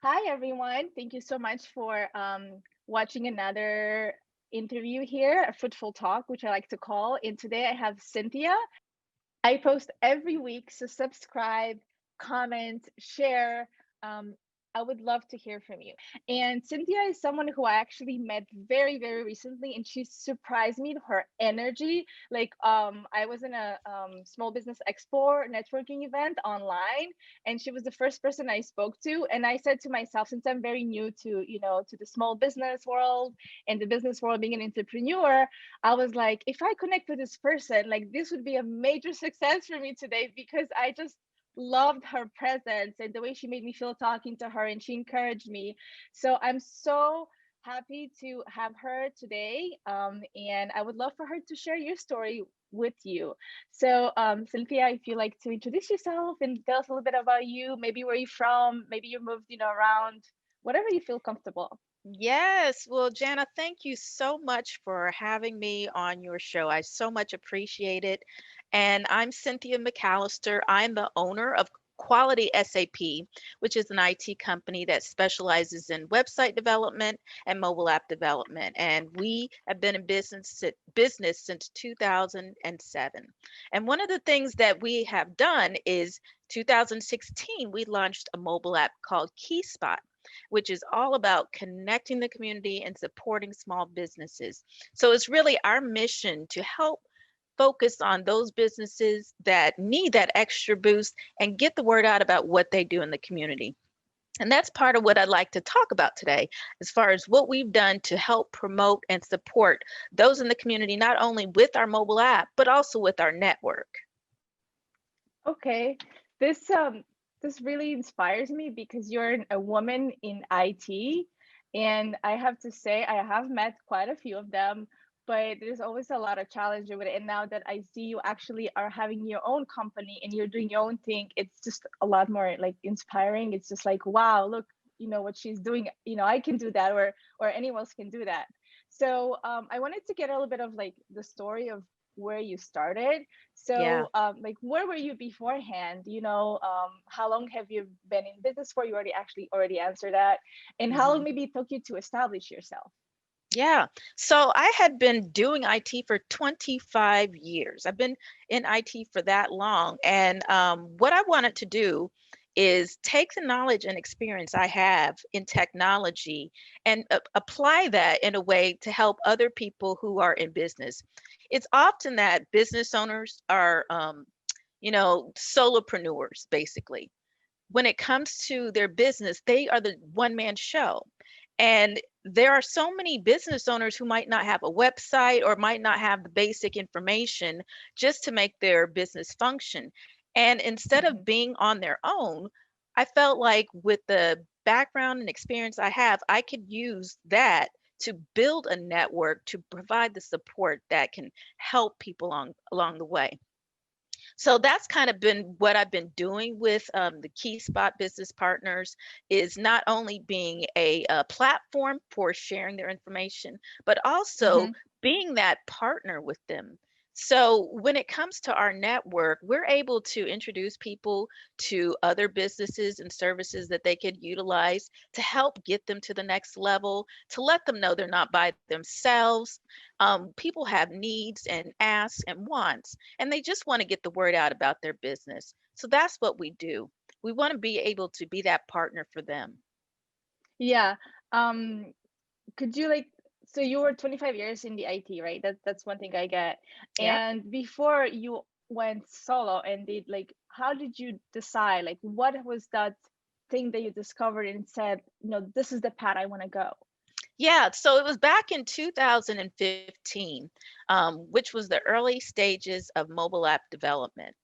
Hi, everyone. Thank you so much for watching another interview here at Fruitful Talk, which I like to call. And today I have Cynthia. I post every week, so subscribe, comment, share. Um, I would love to hear from you. And Cynthia is someone who I actually met very, very recently, and she surprised me with her energy. I was in a small business expo networking event online, and she was the first person I spoke to. And I said to myself, since I'm very new to, to the small business world and the business world, being an entrepreneur, I was like, if I connect with this person, like this would be a major success for me today because I just loved her presence and the way she made me feel talking to her and she encouraged me. So I'm so happy to have her today. And I would love for her to share your story with you. So, Cynthia, if you like to introduce yourself and tell us a little bit about you, maybe where you're from, maybe you moved, around, whatever you feel comfortable. Yes. Well, Jana, thank you so much for having me on your show. I so much appreciate it. And I'm Cynthia McAllister. I'm the owner of Quality SAP, which is an IT company that specializes in website development and mobile app development. And we have been in business since 2007. And one of the things that we have done is 2016, we launched a mobile app called KeySpot, which is all about connecting the community and supporting small businesses. So it's really our mission to help focus on those businesses that need that extra boost and get the word out about what they do in the community. And that's part of what I'd like to talk about today, as far as what we've done to help promote and support those in the community, not only with our mobile app, but also with our network. Okay. This really inspires me because you're a woman in IT, and I have to say I have met quite a few of them, but there's always a lot of challenge with it. And now that I see you actually are having your own company and you're doing your own thing, it's just a lot more like inspiring. It's just like, wow, look, what she's doing, I can do that, or anyone else can do that. So I wanted to get a little bit of like the story of where you started. Yeah. So, like, where were you beforehand? How long have you been in business for? You already answered that. And how long Mhm. maybe it took you to establish yourself? Yeah. So I had been doing IT for 25 years. I've been in IT for that long. And what I wanted to do is take the knowledge and experience I have in technology and apply that in a way to help other people who are in business. It's often that business owners are, solopreneurs, basically. When it comes to their business, they are the one man show. And there are so many business owners who might not have a website or might not have the basic information just to make their business function. And instead Mhm. of being on their own, I felt like with the background and experience I have, I could use that to build a network to provide the support that can help people along the way. So that's kind of been what I've been doing with the Key Spot Business Partners, is not only being a platform for sharing their information, but also Mhm. being that partner with them. So when it comes to our network, we're able to introduce people to other businesses and services that they could utilize to help get them to the next level, to let them know they're not by themselves. People have needs and asks and wants, and they just want to get the word out about their business. So that's what we do. We want to be able to be that partner for them. Yeah. Um, could you like so you were 25 years in the IT, right? That's one thing I get. Yeah. And before you went solo and did like how did you decide? Like what was that thing that you discovered and said, this is the path I want to go? Yeah, so it was back in 2015, which was the early stages of mobile app development.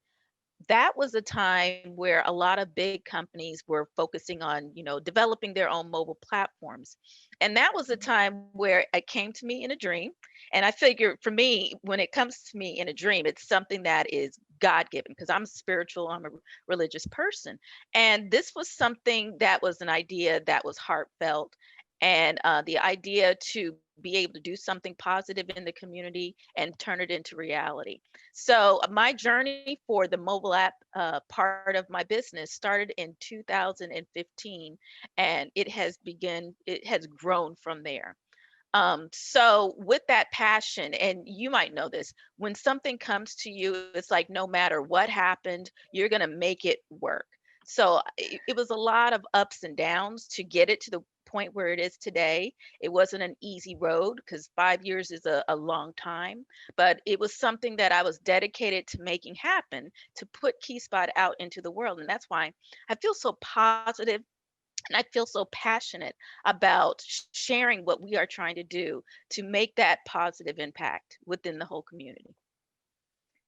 That was a time where a lot of big companies were focusing on, developing their own mobile platforms. And that was a time where it came to me in a dream. And I figure for me, when it comes to me in a dream, it's something that is God given because I'm spiritual, I'm a religious person. And this was something that was an idea that was heartfelt. and the idea to be able to do something positive in the community and turn it into reality. So my journey for the mobile app part of my business started in 2015, and it has grown from there. So with that passion, and you might know this, when something comes to you, it's like no matter what happened, you're going to make it work. So it was a lot of ups and downs to get it to the point where it is today. It wasn't an easy road because 5 years is a long time, but it was something that I was dedicated to making happen, to put KeySpot out into the world. And that's why I feel so positive and I feel so passionate about sharing what we are trying to do to make that positive impact within the whole community.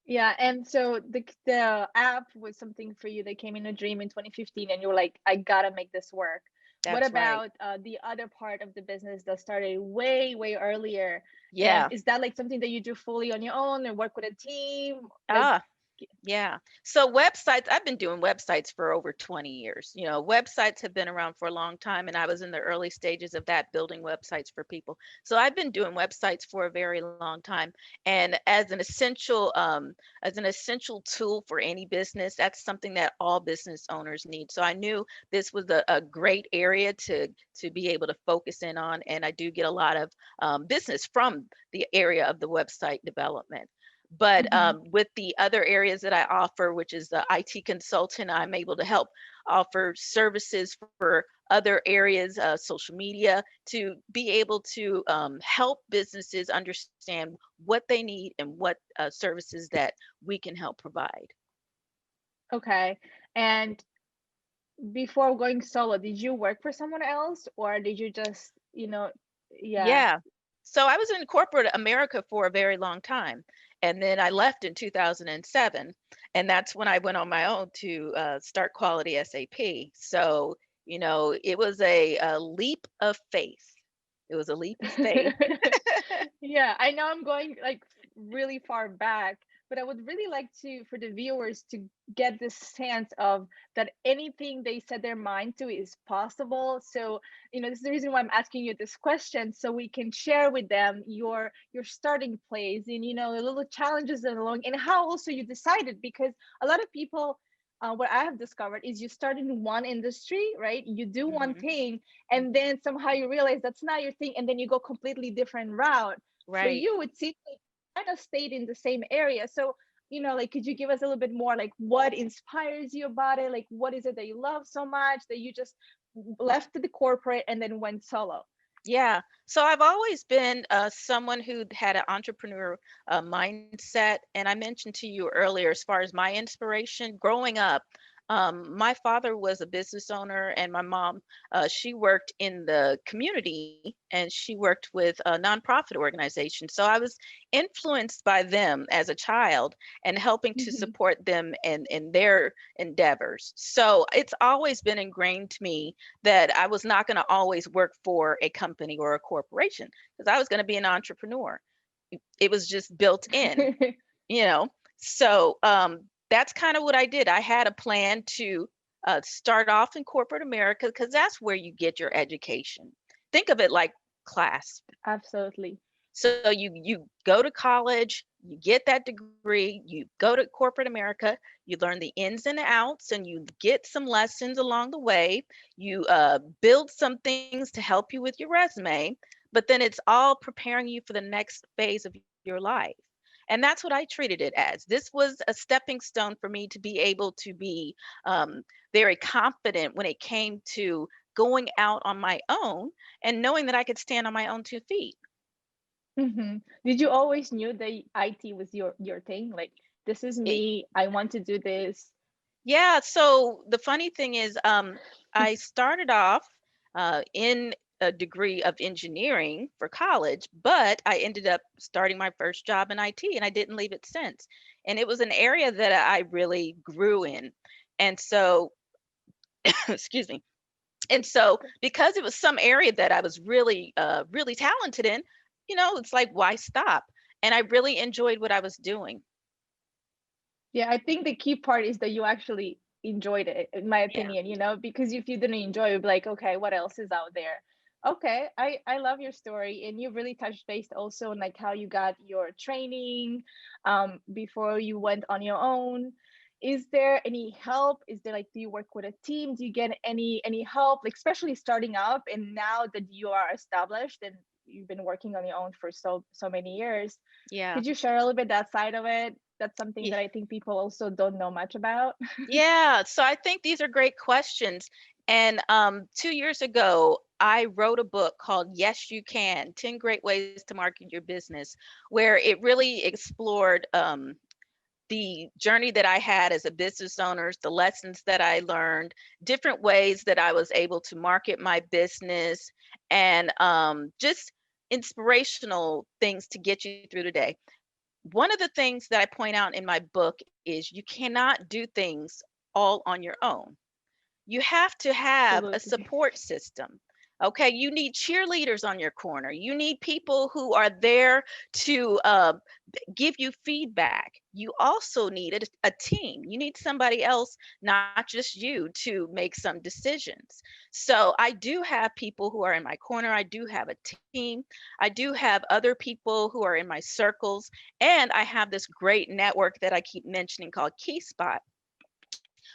Yeah, and so the app was something for you that came in a dream in 2015, and you were like, I gotta make this work. What That's right. about the other part of the business that started way earlier? And Yeah. is that like something that you do fully on your own or work with a team? Like, Ah, yeah. So websites, I've been doing websites for over 20 years. You know, websites have been around for a long time, and I was in the early stages of that, building websites for people. So I've been doing websites for a very long time. And as an essential tool for any business, that's something that all business owners need. So I knew this was a great area to be able to focus in on, and I do get a lot of business from the area of the website development. But mhm. with the other areas that I offer, which is the IT consultant, I'm able to help offer services for other areas, social media, to be able to help businesses understand what they need and what services that we can help provide. Okay. And before going solo, did you work for someone else or did you just, yeah. Yeah. So I was in corporate America for a very long time. And then I left in 2007. And that's when I went on my own to start Quality SAP. So, it was a leap of faith. It was a leap of faith. Yeah, I know I'm going like really far back, but I would really like to for the viewers to get this sense of that anything they set their mind to is possible. So, this is the reason why I'm asking you this question so we can share with them your starting place and the little challenges along and how also you decided because a lot of people what I have discovered is you start in one industry, right? You do one Hmm. thing and then somehow you realize that's not your thing and then you go completely different route. For Right. you it seems like you kind of stayed in the same area. So like could you give us a little bit more like what inspires you about it, like what is it that you love so much that you just left the corporate and then went solo? Yeah. So I've always been someone who had an entrepreneur mindset. And I mentioned to you earlier, as far as my inspiration growing up, my father was a business owner, and my mom, she worked in the community and she worked with a nonprofit organization. So I was influenced by them as a child and helping to Hmm. support them in their endeavors. So it's always been ingrained to me that I was not going to always work for a company or a corporation because I was going to be an entrepreneur. It was just built in, you know. So that's kind of what I did. I had a plan to start off in corporate America because that's where you get your education. Think of it like class. Absolutely. So you go to college, you get that degree, you go to corporate America, you learn the ins and outs, and you get some lessons along the way. You build some things to help you with your resume, but then it's all preparing you for the next phase of your life. And that's what I treated it as. This was a stepping stone for me to be able to be very confident when it came to going out on my own and knowing that I could stand on my own 2 feet. Hmm. Did you always knew that IT was your thing, like this is me, I want to do this? Yeah, so the funny thing is, I started off in a degree of engineering for college, but I ended up starting my first job in IT and I didn't leave it since. And it was an area that I really grew in. And so, excuse me. And so, because it was some area that I was really talented in, it's like, why stop? And I really enjoyed what I was doing. Yeah, I think the key part is that you actually enjoyed it, in my Yeah. opinion, because if you didn't enjoy it, you'd be like, okay, what else is out there? Okay, I love your story, and you really touched base also on like how you got your training before you went on your own. Is there any help? Is there like, do you work with a team? Do you get any help, like especially starting up and now that you are established and you've been working on your own for so many years? Yeah. Could you share a little bit that side of it? That's something Yeah. that I think people also don't know much about. Yeah. So I think these are great questions. And 2 years ago, I wrote a book called Yes, You Can 10 Great Ways to Market Your Business, where it really explored the journey that I had as a business owner, the lessons that I learned, different ways that I was able to market my business, and just inspirational things to get you through the day. One of the things that I point out in my book is you cannot do things all on your own. You have to have a Absolutely. support system. Okay, you need cheerleaders on your corner. You need people who are there to give you feedback. You also need a team. You need somebody else, not just you, to make some decisions. So I do have people who are in my corner. I do have a team. I do have other people who are in my circles. And I have this great network that I keep mentioning called Key Spot,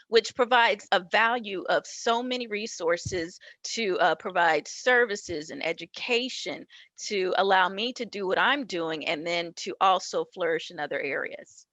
which provides a value of so many resources to provide services and education to allow me to do what I'm doing and then to also flourish in other areas.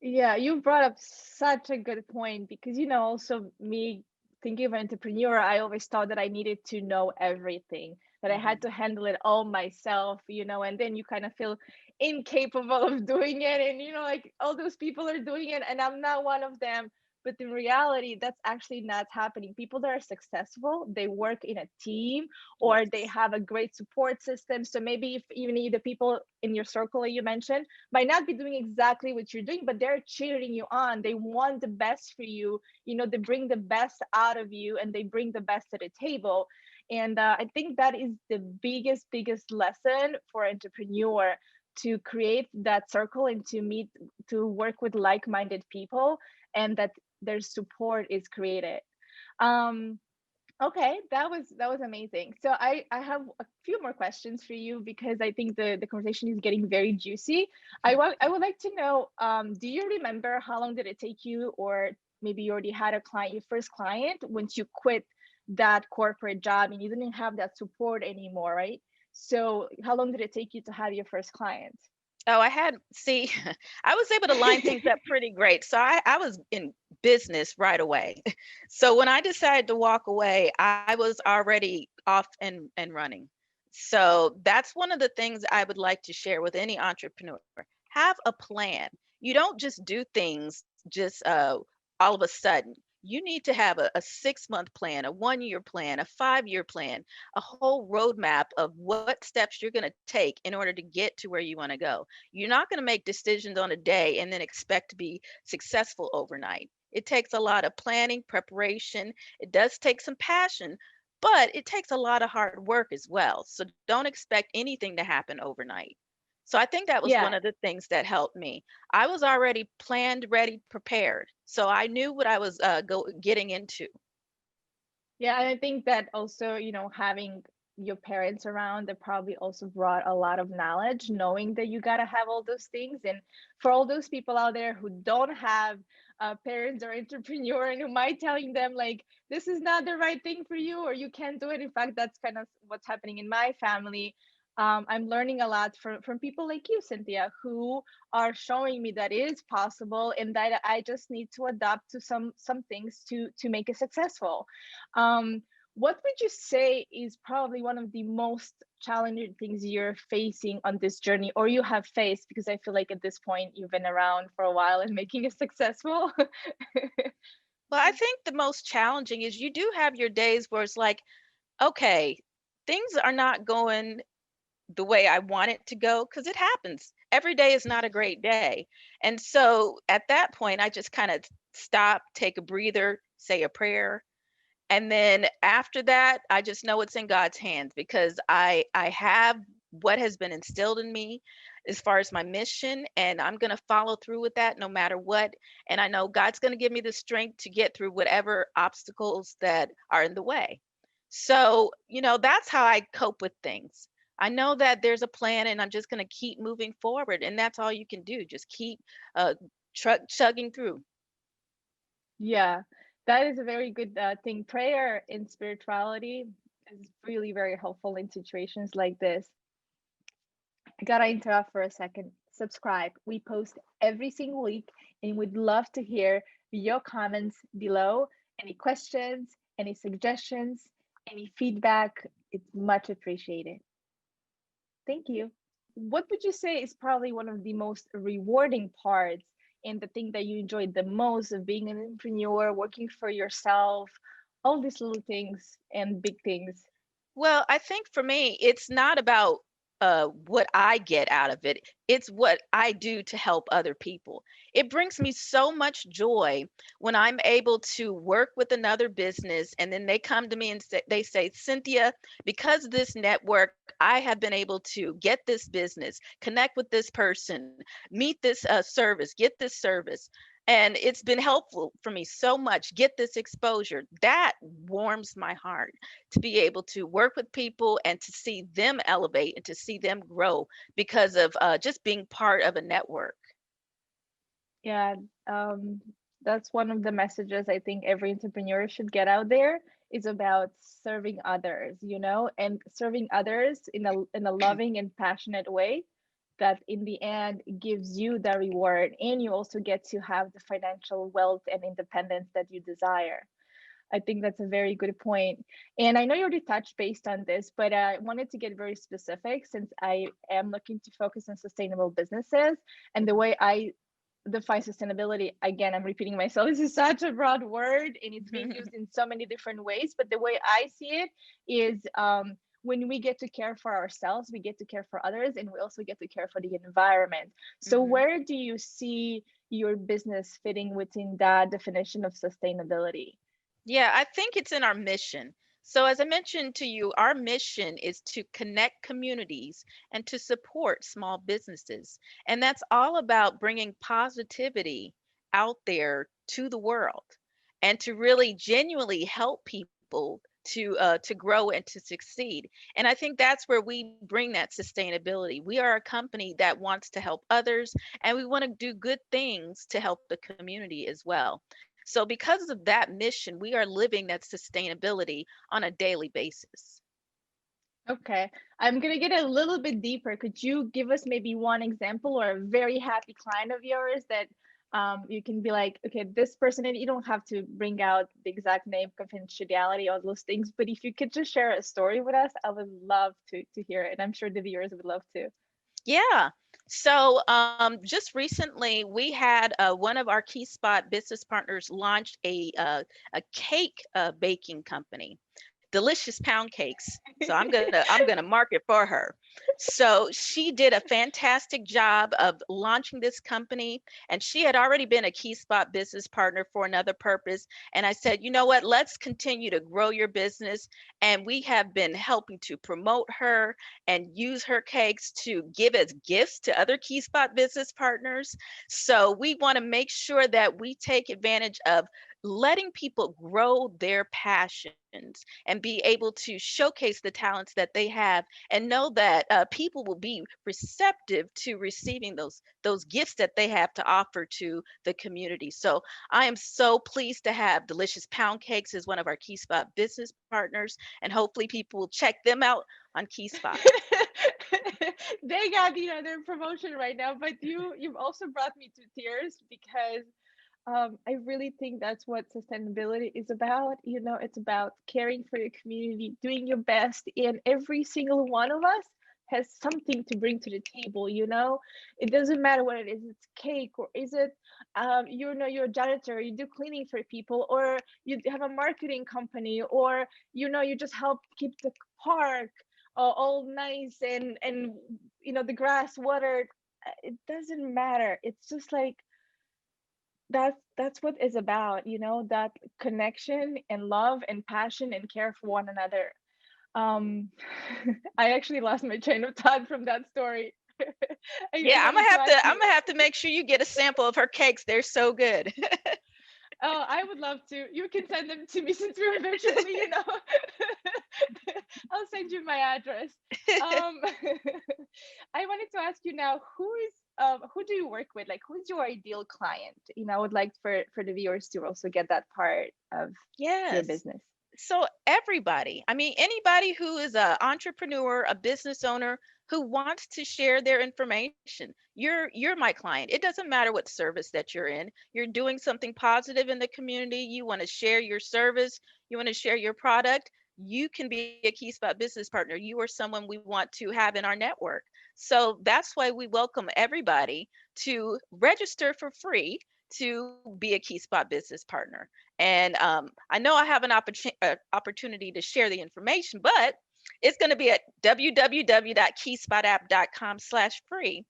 Yeah, you brought up such a good point because, also me thinking of an entrepreneur, I always thought that I needed to know everything, that I had Mhm. to handle it all myself, and then you kind of feel incapable of doing it. And, like all those people are doing it, and I'm not one of them. But in reality, that's actually not happening. People that are successful, they work in a team or they Yes. have a great support system. So maybe if even the people in your circle that you mentioned, might not be doing exactly what you're doing, but they're cheering you on. They want the best for you. They bring the best out of you and they bring the best to the table. And I think that is the biggest lesson for entrepreneur, to create that circle and to work with like-minded people, and that their support is created. Um, Okay, that was amazing. So I have a few more questions for you because I think the conversation is getting very juicy. I would like to know, do you remember how long did it take you, or maybe you already had a client, your first client, once you quit that corporate job and you didn't have that support anymore, right? So how long did it take you to have your first client? Oh, see, I was able to line things up pretty great. So I was in business right away. So when I decided to walk away, I was already off and running. So that's one of the things I would like to share with any entrepreneur. Have a plan. You don't just do things just all of a sudden. You need to have a 6 month plan, a 1 year plan, a 5 year plan, a whole roadmap of what steps you're going to take in order to get to where you want to go. You're not going to make decisions on a day and then expect to be successful overnight. It takes a lot of planning, preparation. It does take some passion, but it takes a lot of hard work as well. So don't expect anything to happen overnight. So I think that was one Yeah. of the things that helped me. I was already planned, ready, prepared. So I knew what I was getting into. Yeah, and I think that also, having your parents around, that probably also brought a lot of knowledge, knowing that you gotta have all those things. And for all those people out there who don't have parents or entrepreneur and who might telling them like this is not the right thing for you or you can't do it. In fact, that's kind of what's happening in my family. I'm learning a lot from people like you, Cynthia, who are showing me that it is possible and that I just need to adapt to some things to make it successful. What would you say is probably one of the most challenging things you're facing on this journey, or you have faced? Because I feel like at this point you've been around for a while and making it successful. Well, I think the most challenging is you do have your days where it's like, okay, things are not going the way I want it to go because it happens. Every day is not a great day. And so at that point, I just kind of stop, take a breather, say a prayer. And then after that, I just know it's in God's hands because I have what has been instilled in me as far as my mission, and I'm going to follow through with that no matter what. And I know God's going to give me the strength to get through whatever obstacles that are in the way. So, that's how I cope with things. I know that there's a plan and I'm just going to keep moving forward. And that's all you can do. Just keep uh, chugging through. Yeah, that is a very good thing. Prayer in spirituality is really very helpful in situations like this. I gotta interrupt for a second. Subscribe. We post every single week and we'd love to hear your comments below. Any questions, any suggestions, any feedback. It's much appreciated. Thank you. What would you say is probably one of the most rewarding parts and the thing that you enjoyed the most of being an entrepreneur, working for yourself, all these little things and big things? Well, I think for me, it's not about what I get out of it. It's what I do to help other people. It brings me so much joy when I'm able to work with another business and then they come to me and they say, Cynthia, because of this network, I have been able to get this business, connect with this person, meet this service, get this service. And it's been helpful for me so much. Get this exposure. That warms my heart to be able to work with people and to see them elevate and to see them grow because of just being part of a network. Yeah, um, that's one of the messages I think every entrepreneur should get out there is about serving others, and serving others in a loving and passionate way that in the end gives you the reward and you also get to have the financial wealth and independence that you desire. I think that's a very good point. And I know you already touched based on this, but I wanted to get very specific since I am looking to focus on sustainable businesses. And the way I define sustainability, again, I'm repeating myself, this is such a broad word and it's being used in so many different ways. But the way I see it is when we get to care for ourselves, we get to care for others, and we also get to care for the environment. So, Hmm. where do you see your business fitting within that definition of sustainability? Yeah, I think it's in our mission. So, as I mentioned to you, our mission is to connect communities and to support small businesses. And that's all about bringing positivity out there to the world and to really genuinely help people to grow and to succeed. And I think that's where we bring that sustainability. We are a company that wants to help others and we want to do good things to help the community as well. So, because of that mission, we are living that sustainability on a daily basis. Okay, I'm gonna get a little bit deeper. Could you give us maybe one example or a very happy client of yours that you can be like, okay, this person, and you don't have to bring out the exact name, confidentiality, all those things, but if you could just share a story with us, I would love to hear it. And I'm sure the viewers would love to. Yeah. So, just recently, we had one of our key spot business partners launched a cake baking company, Delicious Pound Cakes. So I'm gonna mark it for her. So she did a fantastic job of launching this company, and she had already been a key spot business partner for another purpose. And I said, you know what? Let's continue to grow your business. And we have been helping to promote her and use her cakes to give as gifts to other key spot business partners. So we want to make sure that we take advantage of letting people grow their passions and be able to showcase the talents that they have and know that people will be receptive to receiving those gifts that they have to offer to the community. So I am so pleased to have Delicious Pound Cakes as one of our Key Spot business partners, and hopefully people will check them out on Key Spot. They got their promotion right now, but you've also brought me to tears because I really think that's what sustainability is about. It's about caring for your community, doing your best, and every single one of us has something to bring to the table. It doesn't matter what it is. It's cake, or is it, you're a janitor, you do cleaning for people, or you have a marketing company, or you just help keep the park all nice and the grass watered. It doesn't matter. It's just like that's what it's about, that connection and love and passion and care for one another. um I actually lost my train of thought from that story. I Yeah, wanted to ask I'm you. gonna have to make sure you get a sample of her cakes. They're so good. Oh, I would love to. You can send them to me since we're virtually, I'll send you my address. Um, I wanted to ask you now, who do you work with? Like, who's your ideal client? I would like for the viewers to also get that part of your Yes. business. So everybody, I mean, anybody who is an entrepreneur, a business owner who wants to share their information, you're my client. It doesn't matter what service that you're in. You're doing something positive in the community. You want to share your service. You want to share your product. You can be a Key Spot business partner. You are someone we want to have in our network. So that's why we welcome everybody to register for free to be a Key Spot business partner. And I know I have an opportunity to share the information, but it's going to be at www.keyspotapp.com/free,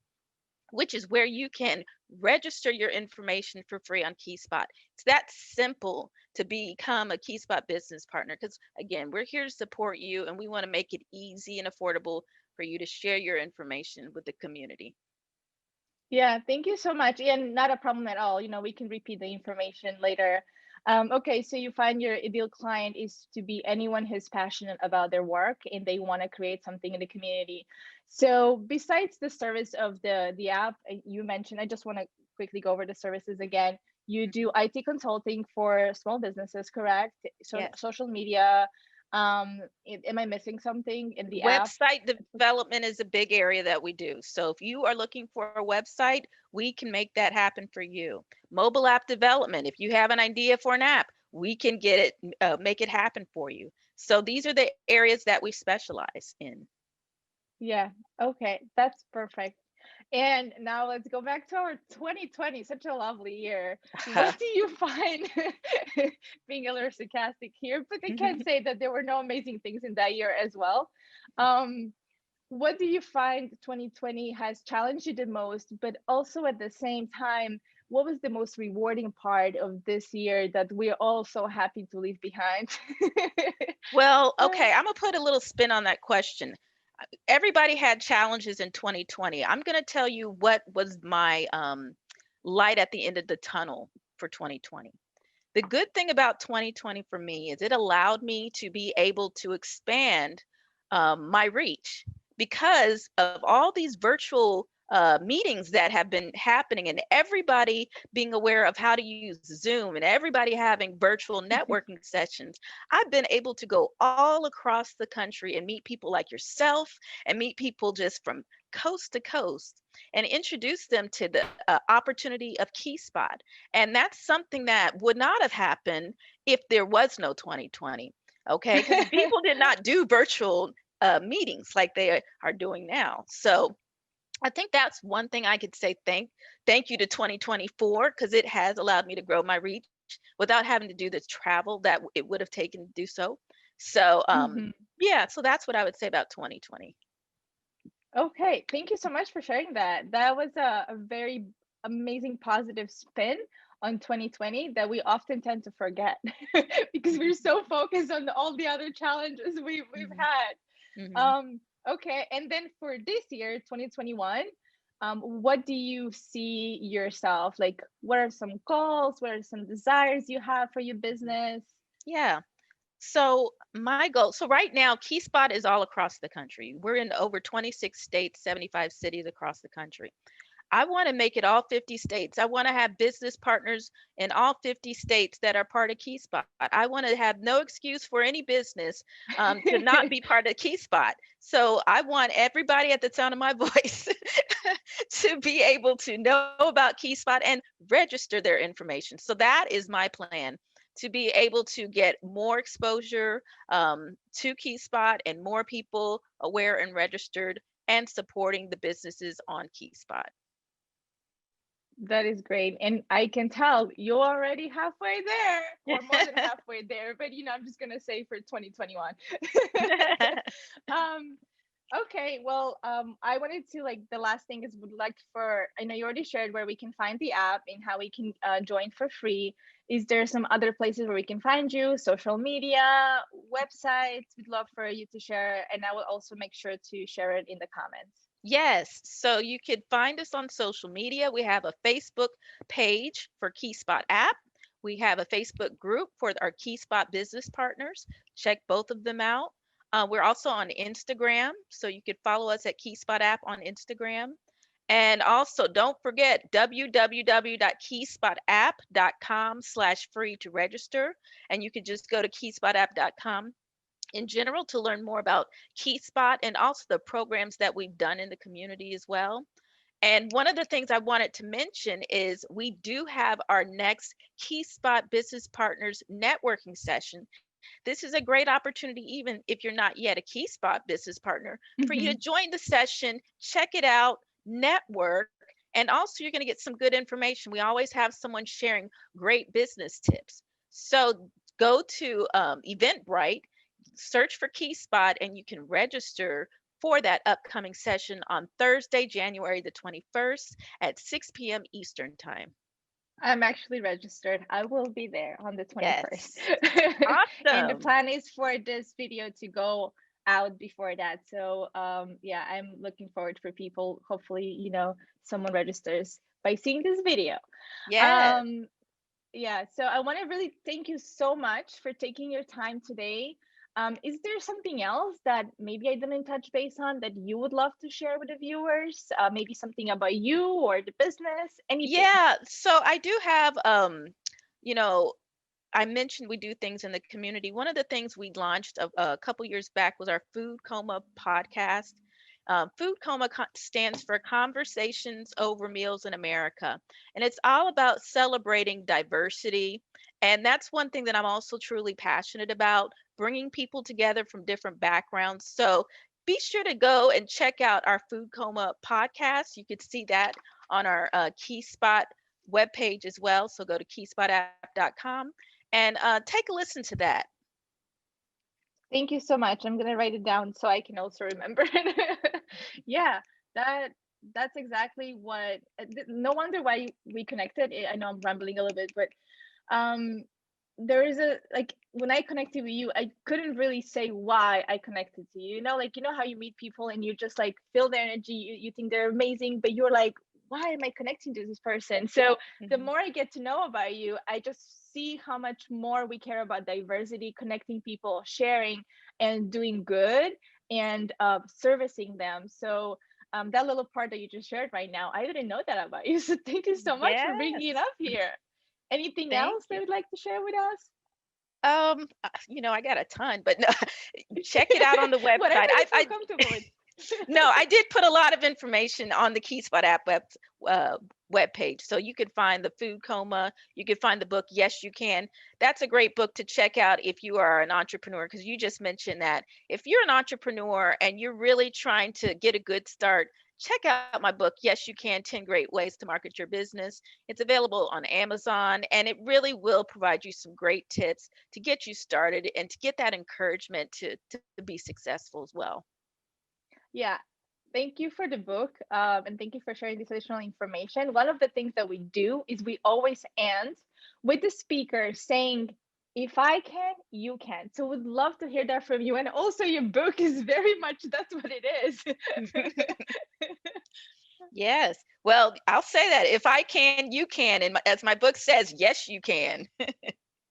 which is where you can register your information for free on KeySpot. It's that simple to become a KeySpot business partner because, again, we're here to support you and we want to make it easy and affordable for you to share your information with the community. Yeah, thank you so much. And not a problem at all. We can repeat the information later. Okay, so you find your ideal client is to be anyone who's passionate about their work and they want to create something in the community. So besides the service of the app you mentioned, I just want to quickly go over the services again. You Mhm. do IT consulting for small businesses, correct? So Yes. social media. Am I missing something in the app? Website development is a big area that we do. So if you are looking for a website, we can make that happen for you. Mobile app development, if you have an idea for an app, we can get it, make it happen for you. So these are the areas that we specialize in. Yeah. Okay. That's perfect. And now let's go back to our 2020, such a lovely year. What do you find, being a little sarcastic here, but I can't say that there were no amazing things in that year as well. Um, what do you find 2020 has challenged you the most, but also at the same time, what was the most rewarding part of this year that we're all so happy to leave behind? Well, Uh, okay, I'm gonna put a little spin on that question. Everybody had challenges in 2020. I'm gonna tell you what was my light at the end of the tunnel for 2020. The good thing about 2020 for me is it allowed me to be able to expand my reach because of all these virtual meetings that have been happening and everybody being aware of how to use Zoom and everybody having virtual networking sessions. I've been able to go all across the country and meet people like yourself and meet people just from coast to coast and introduce them to the opportunity of KeySpot. And that's something that would not have happened if there was no 2020. Okay. Because people did not do virtual meetings like they are doing now. So I think that's one thing I could say thank you to 2024 because it has allowed me to grow my reach without having to do the travel that it would have taken to do so. So Mhm. yeah, so that's what I would say about 2020. Okay, thank you so much for sharing that. That was a very amazing positive spin on 2020 that we often tend to forget because we're so focused on all the other challenges we've Hmm. had. Hmm. Okay, and then for this year, 2021, what do you see yourself? Like, what are some goals? What are some desires you have for your business? Yeah. So my goal, so right now, KeySpot is all across the country. We're in over 26 states, 75 cities across the country. I want to make it all 50 states. I want to have business partners in all 50 states that are part of KeySpot. I want to have no excuse for any business to not be part of KeySpot. So I want everybody at the sound of my voice to be able to know about KeySpot and register their information. So that is my plan to be able to get more exposure to KeySpot and more people aware and registered and supporting the businesses on KeySpot. That is great. And I can tell you're already halfway there, or more than halfway there. But I'm just gonna say for 2021. um, okay, well, I wanted to, like, the last thing is, would like for, I know you already shared where we can find the app and how we can join for free. Is there some other places where we can find you? Social media, websites? We'd love for you to share, and I will also make sure to share it in the comments. Yes. So you could find us on social media. We have a Facebook page for KeySpot app. We have a Facebook group for our Key Spot business partners. Check both of them out. We're also on Instagram, so you could follow us at Key Spot app on Instagram. And also, don't forget www.keyspot.app.com/free to register. And you can just go to keyspot.app.com in general to learn more about Key Spot and also the programs that we've done in the community as well. And one of the things I wanted to mention is we do have our next Key Spot Business Partners networking session. This is a great opportunity, even if you're not yet a Key Spot business partner, for you to Mhm. join the session, check it out, network, and also you're going to get some good information. We always have someone sharing great business tips. So go to Eventbrite, search for Key Spot, and you can register for that upcoming session on Thursday, January the 21st at 6 p.m. Eastern Time. I'm actually registered. I will be there on the 21st. Yes. And the Awesome. plan is for this video to go out before that. So yeah, I'm looking forward for people. Hopefully, someone registers by seeing this video. Yes. Um yeah, so I want to really thank you so much for taking your time today. Is there something else that maybe I didn't touch base on that you would love to share with the viewers? Maybe something about you or the business, anything. Yeah. So I do have, you know, I mentioned we do things in the community. One of the things we launched a couple years back was our Food COMA podcast. Food COMA stands for Conversations Over Meals in America. And it's all about celebrating diversity. And that's one thing that I'm also truly passionate about, bringing people together from different backgrounds. So be sure to go and check out our Food COMA podcast. You could see that on our Key Spot webpage as well. So go to keyspot.app.com and take a listen to that. Thank you so much. I'm gonna write it down so I can also remember it. Yeah, that that's exactly what. No wonder why we connected. I know I'm rambling a little bit, but um, there is a like when I connected with you, I couldn't really say why I connected to you. Like how you meet people and you just like feel their energy. You think they're amazing, but you're like, why am I connecting to this person? So the Mhm. more I get to know about you, I just see how much more we care about diversity, connecting people, sharing, and doing good and servicing them. So that little part that you just shared right now, I didn't know that about you. So thank you so much for bringing it Yes, up here. Anything thank else that you. you'd like to share with us? I got a ton, but no, check it out on the Whatever website. you feel comfortable with. No, I did put a lot of information on the Key Spot app uh, web page, so you could find the Food Coma. You could find the book Yes You Can. That's a great book to check out if you are an entrepreneur, because you just mentioned that if you're an entrepreneur and you're really trying to get a good start, check out my book Yes You Can: 10 Great Ways to Market Your Business. It's available on Amazon, and it really will provide you some great tips to get you started and to get that encouragement to be successful as well. Yeah, thank you for the book, and thank you for sharing this additional information. One of the things that we do is we always end with the speaker saying, if I can, you can. So would love to hear that from you. And also your book is very much that's what it is. Yes. Well, I'll say that if I can, you can. And as my book says, yes, you can.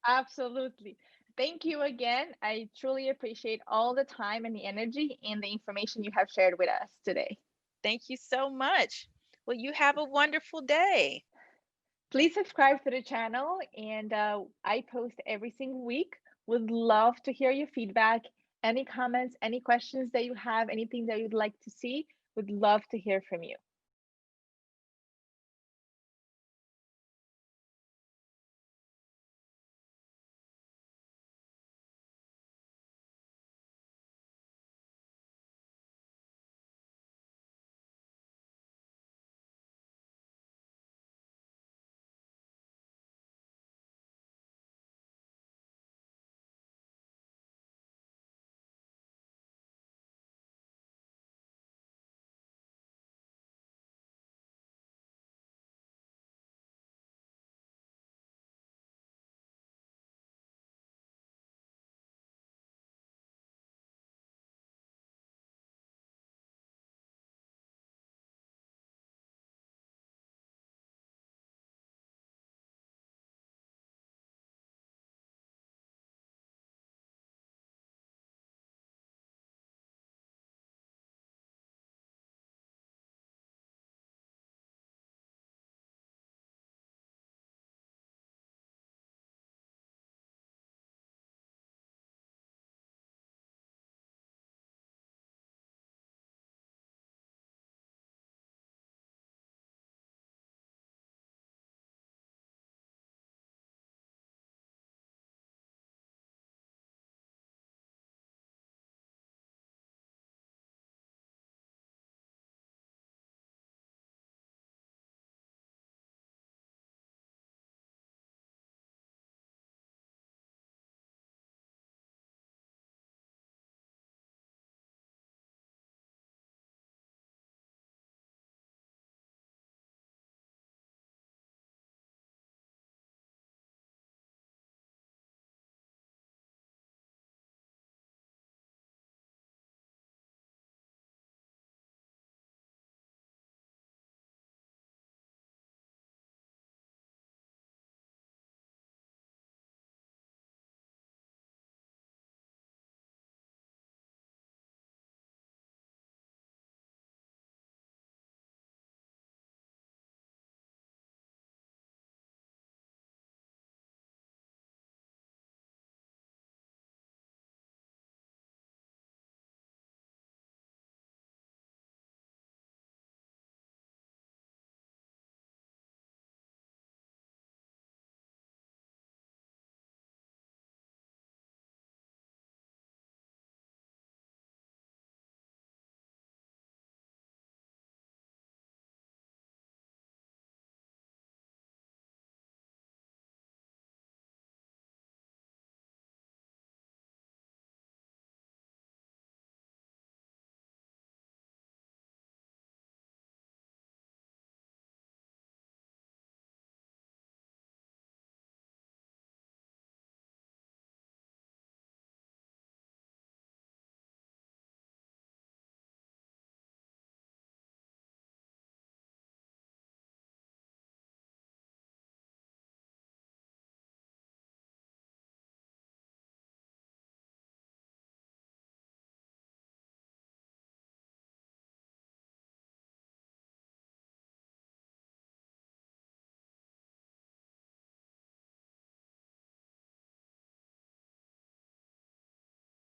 Absolutely. Thank you again. I truly appreciate all the time and the energy and the information you have shared with us today. Thank you so much. Well, you have a wonderful day. Please subscribe to the channel, and I post every single week. Would love to hear your feedback, any comments, any questions that you have, anything that you'd like to see. Would love to hear from you.